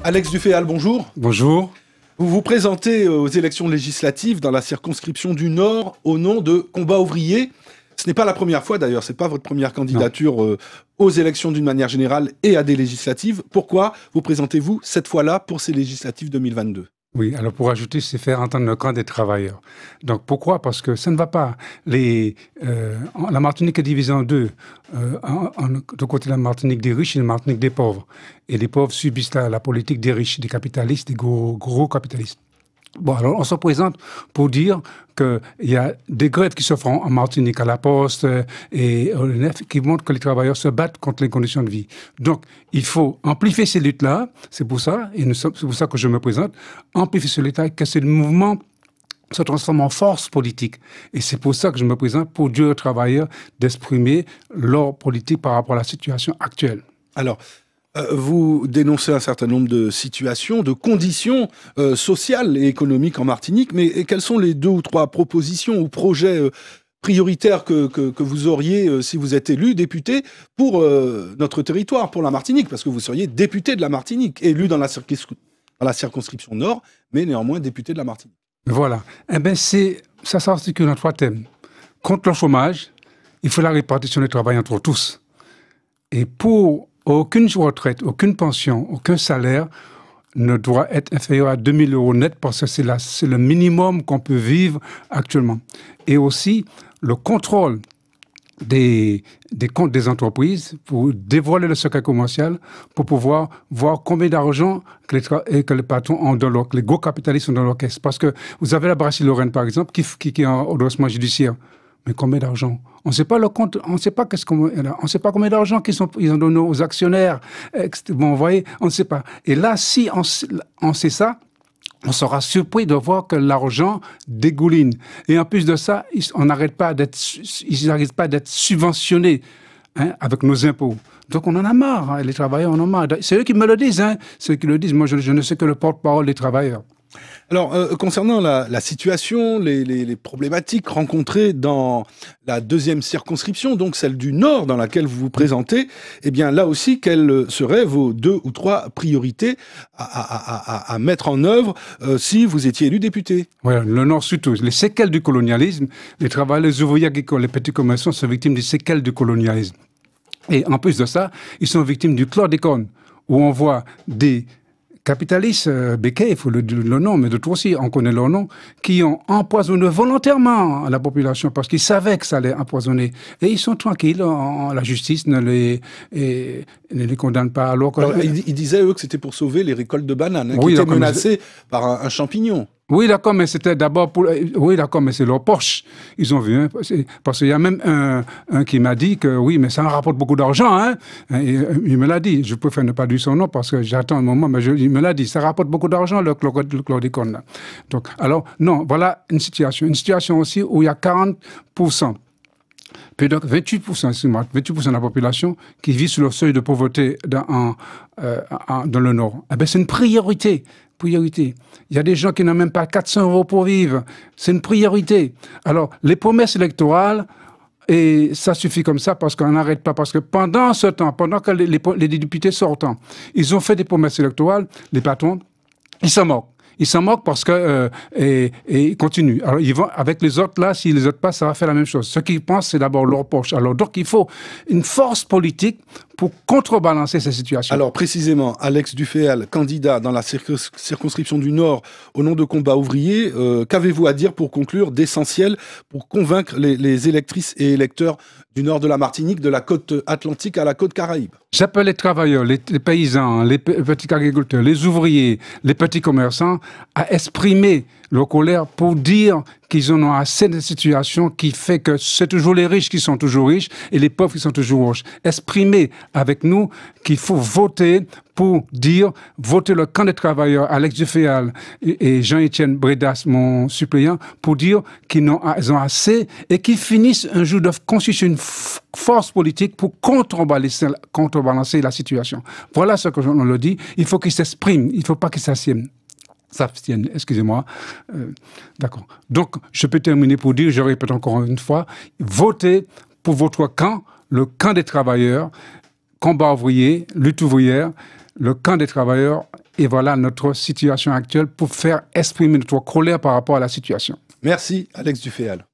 Alex Duféhal, bonjour. Bonjour. Vous vous présentez aux élections législatives dans la circonscription du Nord au nom de Combat ouvrier. Ce n'est pas la première fois d'ailleurs, ce n'est pas votre première candidature aux élections d'une manière générale et à des législatives. Pourquoi vous présentez-vous cette fois-là pour ces législatives 2022 ? Oui, alors pour ajouter, c'est faire entendre le camp des travailleurs. Donc pourquoi ? Parce que ça ne va pas. La Martinique est divisée en deux. De côté la Martinique des riches et la Martinique des pauvres. Et les pauvres subissent la politique des riches, des capitalistes, des gros capitalistes. Bon, alors on se présente pour dire qu'il y a des grèves qui se font en Martinique, à la Poste et au NF, qui montrent que les travailleurs se battent contre les conditions de vie. Donc, il faut amplifier ces luttes-là, c'est pour ça, et c'est pour ça que je me présente, amplifier ces luttes-là, que ce mouvement se transforme en force politique. Et c'est pour ça que je me présente, pour dire aux travailleurs d'exprimer leur politique par rapport à la situation actuelle. Alors, vous dénoncez un certain nombre de situations, de conditions sociales et économiques en Martinique, mais quelles sont les 2 ou 3 propositions ou projets prioritaires que vous auriez si vous êtes élu député pour notre territoire, pour la Martinique, parce que vous seriez député de la Martinique, élu dans la circonscription Nord, mais néanmoins député de la Martinique. Voilà. Eh bien, ça s'articule en 3 thèmes. Contre le chômage, il faut la répartition du travail entre tous. Et pour aucune retraite, aucune pension, aucun salaire ne doit être inférieur à 2 000 € net parce que c'est le minimum qu'on peut vivre actuellement. Et aussi, le contrôle des comptes des entreprises pour dévoiler le secret commercial, pour pouvoir voir combien d'argent que les patrons ont les gros capitalistes ont dans leur caisse. Parce que vous avez la Brasserie Lorraine, par exemple, qui est en redressement judiciaire. Mais combien d'argent? On ne sait pas le compte, on ne sait pas on sait pas combien d'argent ils ont donné aux actionnaires. Bon, vous voyez, on ne sait pas. Et là, si on sait ça, on sera surpris de voir que l'argent dégouline. Et en plus de ça, ils n'arrêtent pas d'être subventionnés avec nos impôts. Donc on en a marre, les travailleurs en ont marre. C'est eux qui me le disent, c'est eux qui le disent. Moi, je ne sais que le porte-parole des travailleurs. Alors, concernant la situation, les problématiques rencontrées dans la 2e circonscription, donc celle du Nord dans laquelle vous vous présentez, eh bien là aussi, quelles seraient vos 2 ou 3 priorités à mettre en œuvre si vous étiez élu député? Voilà, le Nord surtout. Les séquelles du colonialisme, les travailleurs, les ouvriers agricoles, les petits commerçants sont victimes des séquelles du colonialisme. Et en plus de ça, ils sont victimes du chlordécone, où on voit des capitalistes, Becquet, il faut le nom, mais d'autres aussi, on connaît leur nom, qui ont empoisonné volontairement la population parce qu'ils savaient que ça allait empoisonner. Et ils sont tranquilles, la justice ne les condamne pas. Alors ils disaient, eux, que c'était pour sauver les récoltes de bananes, qui étaient menacées par un champignon. Oui, d'accord, mais c'était d'abord pour... Oui, d'accord, mais c'est leur poche. Ils ont vu, parce qu'il y a même un qui m'a dit que oui, mais ça rapporte beaucoup d'argent, il me l'a dit. Je préfère ne pas dire son nom parce que j'attends un moment, mais il me l'a dit. Ça rapporte beaucoup d'argent, le chlordécone, là. Donc, alors, non, voilà une situation. Une situation aussi où il y a 40%. Puis donc 28% de la population qui vit sous le seuil de pauvreté dans le Nord. Eh bien, c'est une priorité. Il y a des gens qui n'ont même pas 400 € pour vivre. C'est une priorité. Alors, les promesses électorales, et ça suffit comme ça parce qu'on n'arrête pas. Parce que pendant ce temps, pendant que les députés sortent, ils ont fait des promesses électorales, les patrons, ils s'en moquent. Ils s'en moquent parce que ils continuent. Alors, ils vont avec les autres, là, si les autres passent, ça va faire la même chose. Ce qu'ils pensent, c'est d'abord leur poche. Alors, donc, il faut une force politique pour contrebalancer ces situations. Alors, précisément, Alex Duféhal, candidat dans la circonscription du Nord au nom de Combat ouvrier, qu'avez-vous à dire pour conclure d'essentiel pour convaincre les électrices et électeurs du nord de la Martinique, de la côte atlantique à la côte caraïbe? J'appelle les travailleurs, les paysans, les petits agriculteurs, les ouvriers, les petits commerçants à exprimer leur colère pour dire qu'ils en ont assez de situation qui fait que c'est toujours les riches qui sont toujours riches et les pauvres qui sont toujours riches. Exprimer avec nous qu'il faut voter pour dire, voter le camp des travailleurs, Alex Duféhal et Jean-Étienne Bredas, mon suppléant, pour dire qu'ils ont assez et qu'ils finissent un jour de constituer une force politique pour contrebalancer la situation. Voilà ce que l'on le dit. Il faut qu'ils s'expriment, il ne faut pas qu'ils s'abstiennent, excusez-moi. D'accord. Donc, je peux terminer pour dire, je répète encore une fois, votez pour votre camp, le camp des travailleurs, combat ouvrier, lutte ouvrière, le camp des travailleurs Et voilà notre situation actuelle pour faire exprimer notre colère par rapport à la situation. Merci, Alex Duféal.